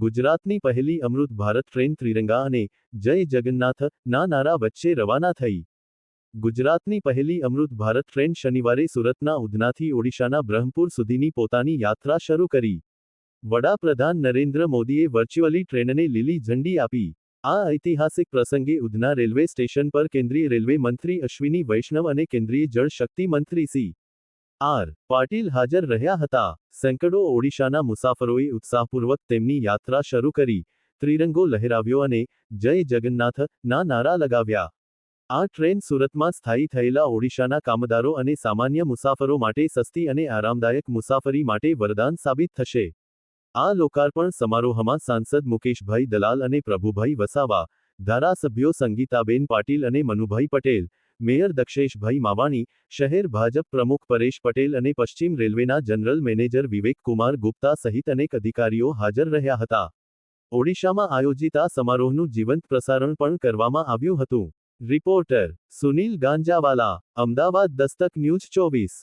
ગુજરાતની પહેલી અમૃત ભારત ટ્રેન ત્રિરંગા અને જય જગન્નાથ ના નારા વચ્ચે રવાના થઈ. ગુજરાતની પહેલી અમૃત ભારત ટ્રેન શનિવારે સુરતના ઉધનાથી ઓડિશાના બ્રહ્મપુર સુધીની પોતાની યાત્રા શરૂ કરી. વડાપ્રધાન નરેન્દ્ર મોદીએ વર્ચ્યુઅલી ટ્રેનને લીલી ઝંડી આપી. આ ઐતિહાસિક પ્રસંગે ઉધના રેલવે સ્ટેશન પર કેન્દ્રીય રેલવે મંત્રી અશ્વિની વૈષ્ણવ અને કેન્દ્રીય જળ શક્તિ મંત્રી સી.આર. પાટીલ હાજર રહ્યા હતા. સેંકડો ઓડિશાના મુસાફરોએ ઉત્સાહપૂર્વક તેમની યાત્રા શરૂ કરી, ત્રિરંગો લહેરાવ્યો અને જય જગન્નાથ ના નારા લગાવ્યા. આ ટ્રેન સુરતમાં સ્થાયી થયેલા ઓડિશાના કામદારો અને સામાન્ય મુસાફરો માટે સસ્તી અને આરામદાયક મુસાફરી માટે વરદાન સાબિત થશે. આ લોકાર્પણ સમારોહમાં સાંસદ મુકેશભાઈ દલાલ અને પ્રભુભાઈ વસાવા, ધારાસભ્યો સંગીતાબેન પાટીલ અને મનુભાઈ પટેલ, મેયર દક્ષેશભાઈ માવાણી, શહેર ભાજપ પ્રમુખ પરેશ પટેલ અને પશ્ચિમ રેલવેના જનરલ મેનેજર વિવેક કુમાર ગુપ્તા સહિત અનેક અધિકારીઓ હાજર રહ્યા હતા. ઓડિશામાં આયોજિત આ સમારોહનું જીવંત પ્રસારણ પણ કરવામાં આવ્યું હતું. રિપોર્ટર સુનિલ ગાંજાવાલા, અમદાવાદ. દસ્તક ન્યૂઝ 24.